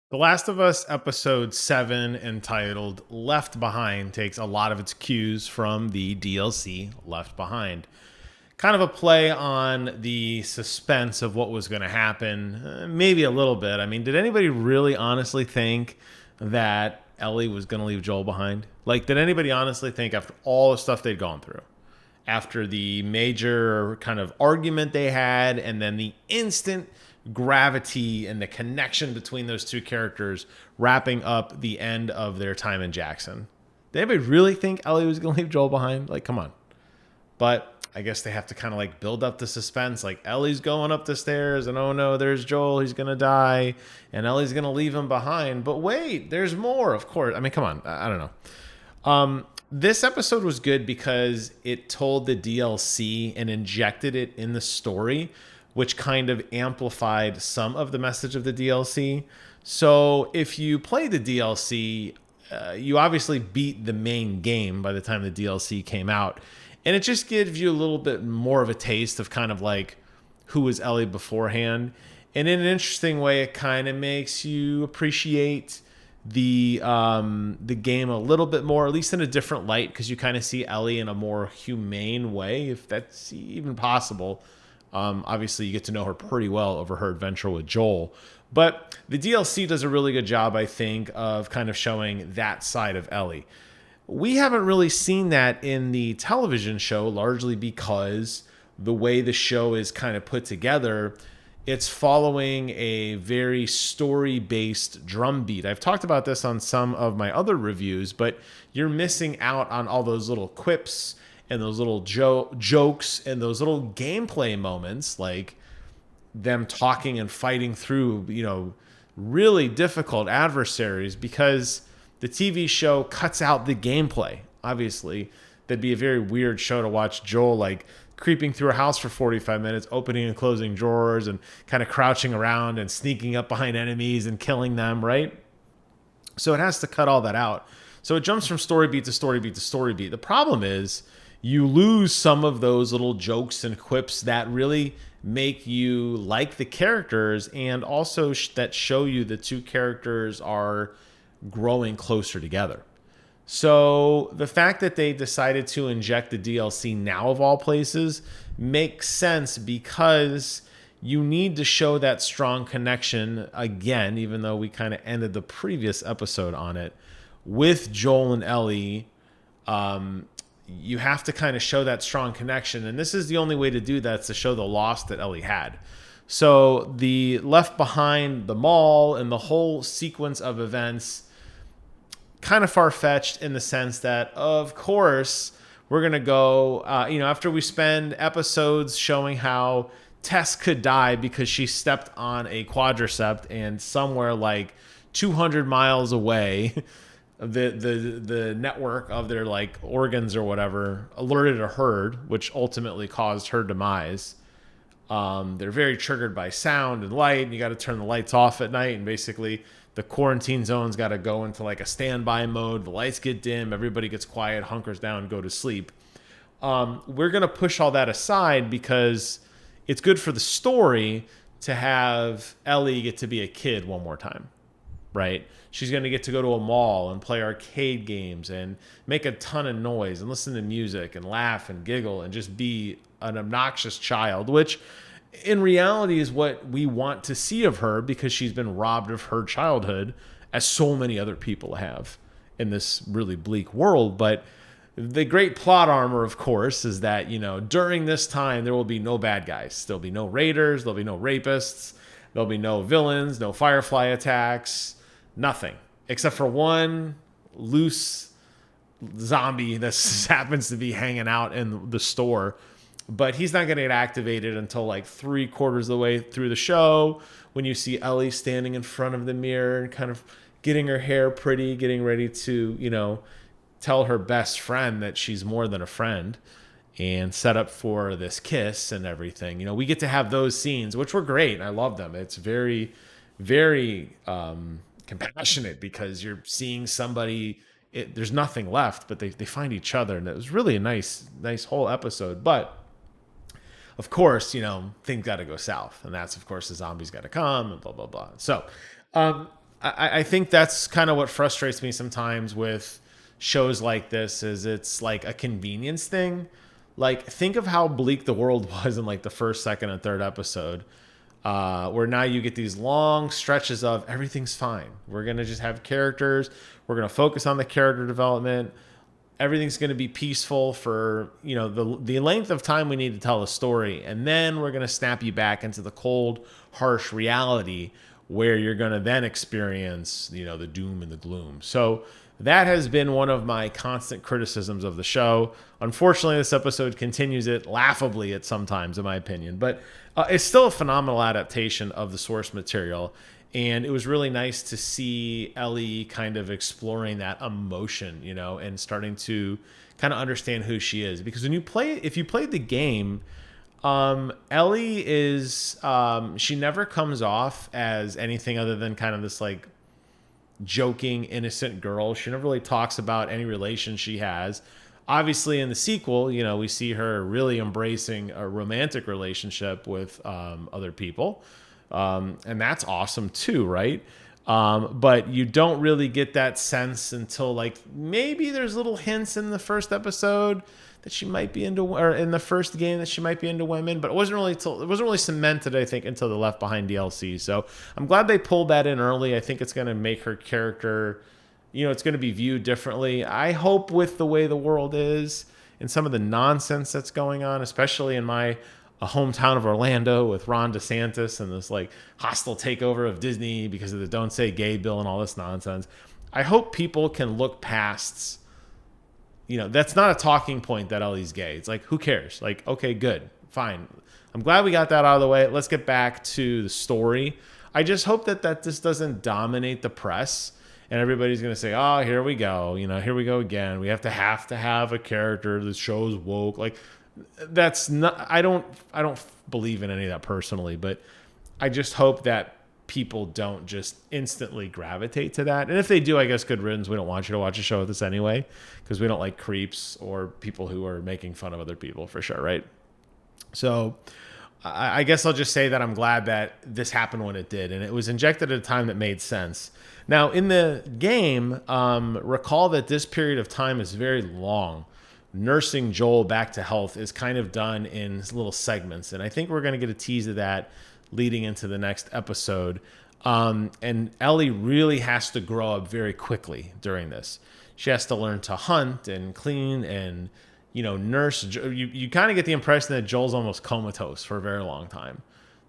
The Last of Us episode 7, entitled Left Behind, takes a lot of its cues from the DLC Left Behind. Kind of a play on the suspense of what was going to happen, maybe a little bit. I mean, did anybody really honestly think that Ellie was going to leave Joel behind? Like, did anybody honestly think, after all the stuff they'd gone through, after the major kind of argument they had, and then the instant gravity and the connection between those two characters wrapping up the end of their time in Jackson? Did anybody really think Ellie was going to leave Joel behind? Like, come on. But I guess they have to kind of like build up the suspense. Like, Ellie's going up the stairs, and oh no, there's Joel. He's going to die, and Ellie's going to leave him behind. But wait, there's more, of course. I mean, come on. I don't know. This episode was good because it told the DLC and injected it in the story, which kind of amplified some of the message of the DLC. So if you play the DLC, you obviously beat the main game by the time the DLC came out. And it just gives you a little bit more of a taste of kind of like who was Ellie beforehand. And in an interesting way, it kind of makes you appreciate the game a little bit more, at least in a different light, because you kind of see Ellie in a more humane way, if that's even possible. Obviously, you get to know her pretty well over her adventure with Joel. But the DLC does a really good job, I think, of kind of showing that side of Ellie. We haven't really seen that in the television show, largely because the way the show is kind of put together, it's following a very story-based drumbeat. I've talked about this on some of my other reviews, but you're missing out on all those little quips and those little jokes and those little gameplay moments, like them talking and fighting through, really difficult adversaries, because the TV show cuts out the gameplay. Obviously, that'd be a very weird show to watch Joel like creeping through a house for 45 minutes, opening and closing drawers and kind of crouching around and sneaking up behind enemies and killing them, right? So it has to cut all that out. So it jumps from story beat to story beat to story beat. The problem is you lose some of those little jokes and quips that really make you like the characters, and also that show you the two characters are growing closer together. So the fact that they decided to inject the DLC now, of all places, makes sense, because you need to show that strong connection again, even though we kind of ended the previous episode on it, with Joel and Ellie. You have to kind of show that strong connection. And this is the only way to do that, is to show the loss that Ellie had. So the Left Behind, the mall, and the whole sequence of events, kind of far-fetched in the sense that, of course, we're going to go, after we spend episodes showing how Tess could die because she stepped on a quadriceps, and somewhere like 200 miles away, the network of their like organs or whatever alerted a herd, which ultimately caused her demise. They're very triggered by sound and light, and you got to turn the lights off at night, and basically the quarantine zone's got to go into like a standby mode. The lights get dim, everybody gets quiet, hunkers down, go to sleep. We're going to push all that aside because it's good for the story to have Ellie get to be a kid one more time, right? She's going to get to go to a mall and play arcade games and make a ton of noise and listen to music and laugh and giggle and just be an obnoxious child, which in reality is what we want to see of her, because she's been robbed of her childhood, as so many other people have in this really bleak world. But the great plot armor, of course, is that, during this time, there will be no bad guys. There'll be no raiders. There'll be no rapists. There'll be no villains, no Firefly attacks, nothing. Except for one loose zombie that happens to be hanging out in the store. But he's not going to get activated until like 3/4 of the way through the show, when you see Ellie standing in front of the mirror and kind of getting her hair pretty, getting ready to, tell her best friend that she's more than a friend, and set up for this kiss and everything. We get to have those scenes, which were great. I love them. It's very, very compassionate, because you're seeing somebody, there's nothing left, but they find each other. And it was really a nice whole episode. But of course, things got to go south. And that's, of course, the zombies got to come and blah, blah, blah. So I think that's kind of what frustrates me sometimes with shows like this is it's like a convenience thing. Like, think of how bleak the world was in like the first, second, and third episode, where now you get these long stretches of everything's fine. We're gonna just have characters. We're gonna focus on the character development. Everything's going to be peaceful for the length of time we need to tell a story, and then we're going to snap you back into the cold, harsh reality where you're going to then experience the doom and the gloom. So that has been one of my constant criticisms of the show. Unfortunately, this episode continues it laughably at sometimes, in my opinion, but it's still a phenomenal adaptation of the source material. And it was really nice to see Ellie kind of exploring that emotion, and starting to kind of understand who she is. Because if you played the game, Ellie is, she never comes off as anything other than kind of this like joking, innocent girl. She never really talks about any relation she has. Obviously, in the sequel, we see her really embracing a romantic relationship with other people. And that's awesome too, right? But you don't really get that sense until like maybe there's little hints in the first episode that she might be into, or in the first game that she might be into women, but it wasn't really cemented, I think, until the Left Behind DLC. So I'm glad they pulled that in early. I think it's going to make her character, it's going to be viewed differently. I hope with the way the world is and some of the nonsense that's going on, especially in my a hometown of Orlando with Ron DeSantis and this like hostile takeover of Disney because of the Don't Say Gay bill and all this nonsense. I hope people can look past, that's not a talking point that Ellie's gay. It's like, who cares? Like, okay, good, fine. I'm glad we got that out of the way. Let's get back to the story. I just hope that this doesn't dominate the press and everybody's going to say, oh, here we go. Here we go again. We have to have a character. The show's woke. Like, that's not, I don't believe in any of that personally, but I just hope that people don't just instantly gravitate to that. And if they do, I guess good riddance. We don't want you to watch a show with us anyway, because we don't like creeps or people who are making fun of other people, for sure, right? So I guess I'll just say that I'm glad that this happened when it did, and it was injected at a time that made sense. Now, in the game, recall that this period of time is very long. Nursing Joel back to health is kind of done in little segments. And I think we're going to get a tease of that leading into the next episode. And Ellie really has to grow up very quickly during this. She has to learn to hunt and clean and, nurse. You kind of get the impression that Joel's almost comatose for a very long time.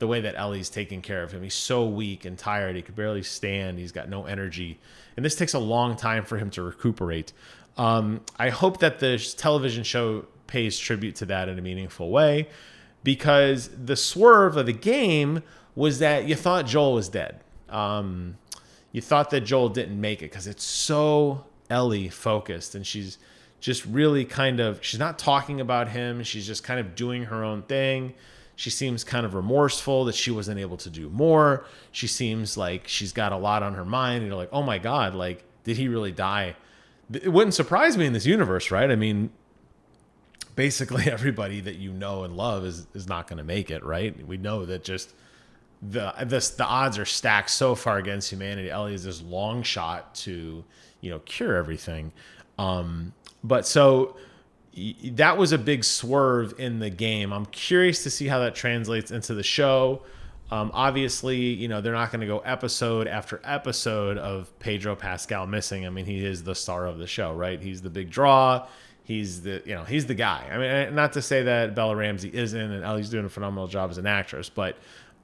The way that Ellie's taking care of him. He's so weak and tired. He could barely stand. He's got no energy. And this takes a long time for him to recuperate. I hope that this television show pays tribute to that in a meaningful way, because the swerve of the game was that you thought Joel was dead. You thought that Joel didn't make it because it's so Ellie focused, and she's just really she's not talking about him. She's just kind of doing her own thing. She seems kind of remorseful that she wasn't able to do more. She seems like she's got a lot on her mind. And you're like, oh my God, like, did he really die? It wouldn't surprise me in this universe, right? I mean, basically everybody that you know and love is not going to make it, right? We know that just the odds are stacked so far against humanity. Ellie is this long shot to, cure everything. But so that was a big swerve in the game. I'm curious to see how that translates into the show. Obviously, they're not going to go episode after episode of Pedro Pascal missing. I mean, he is the star of the show, right? He's the big draw. He's the guy. I mean, not to say that Bella Ramsey isn't, and Ellie's doing a phenomenal job as an actress, but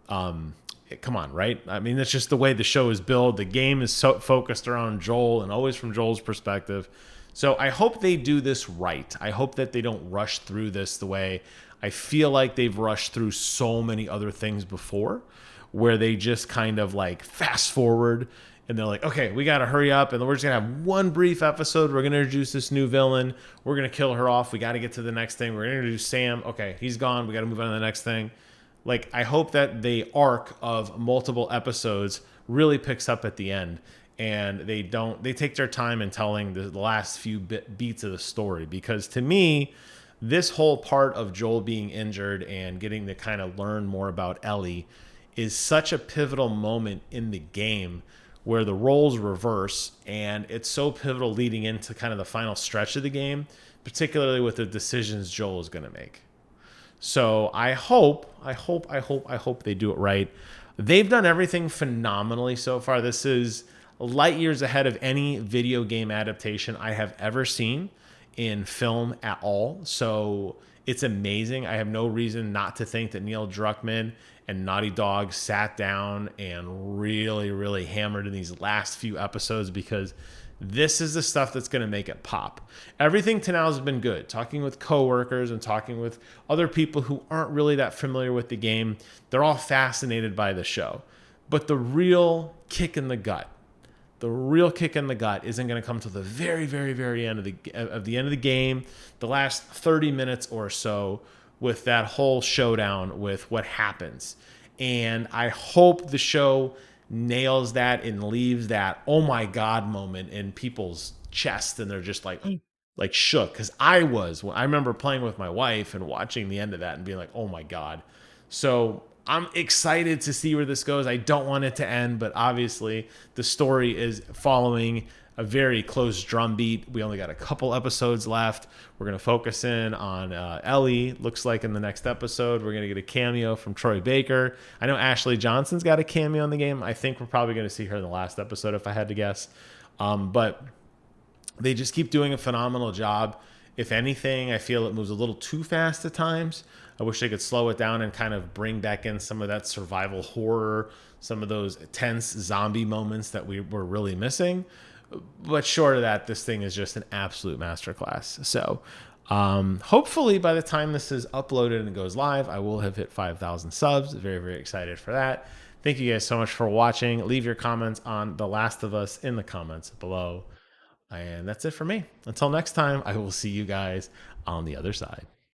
come on, right? I mean, that's just the way the show is built. The game is so focused around Joel and always from Joel's perspective. So I hope they do this right. I hope that they don't rush through this the way I feel like they've rushed through so many other things before, where they just kind of like fast forward and they're like, okay, we got to hurry up. And we're just going to have one brief episode. We're going to introduce this new villain. We're going to kill her off. We got to get to the next thing. We're going to introduce Sam. Okay, he's gone. We got to move on to the next thing. Like, I hope that the arc of multiple episodes really picks up at the end, and they take their time in telling the last few beats of the story. Because to me, this whole part of Joel being injured and getting to kind of learn more about Ellie is such a pivotal moment in the game, where the roles reverse, and it's so pivotal leading into kind of the final stretch of the game, particularly with the decisions Joel is going to make. So I hope they do it right. They've done everything phenomenally so far. This is light years ahead of any video game adaptation I have ever seen in film at all. So it's amazing. I have no reason not to think that Neil Druckmann and Naughty Dog sat down and really, really hammered in these last few episodes, because this is the stuff that's going to make it pop. Everything to now has been good. Talking with coworkers and talking with other people who aren't really that familiar with the game, they're all fascinated by the show. But the real kick in the gut, isn't going to come to the very, very, very end of the end of the game, the last 30 minutes or so, with that whole showdown with what happens. And I hope the show nails that and leaves that oh my god moment in people's chest, and they're just like shook. Because I remember playing with my wife and watching the end of that and being like, oh my god. So I'm excited to see where this goes. I don't want it to end, but obviously the story is following a very close drumbeat. We only got a couple episodes left. We're going to focus in on Ellie. Looks like in the next episode, we're going to get a cameo from Troy Baker. I know Ashley Johnson's got a cameo in the game. I think we're probably going to see her in the last episode, if I had to guess. But they just keep doing a phenomenal job. If anything, I feel it moves a little too fast at times. I wish they could slow it down and kind of bring back in some of that survival horror, some of those tense zombie moments that we were really missing. But short of that, this thing is just an absolute masterclass. So hopefully by the time this is uploaded and goes live, I will have hit 5,000 subs. Very, very excited for that. Thank you guys so much for watching. Leave your comments on The Last of Us in the comments below. And that's it for me. Until next time, I will see you guys on the other side.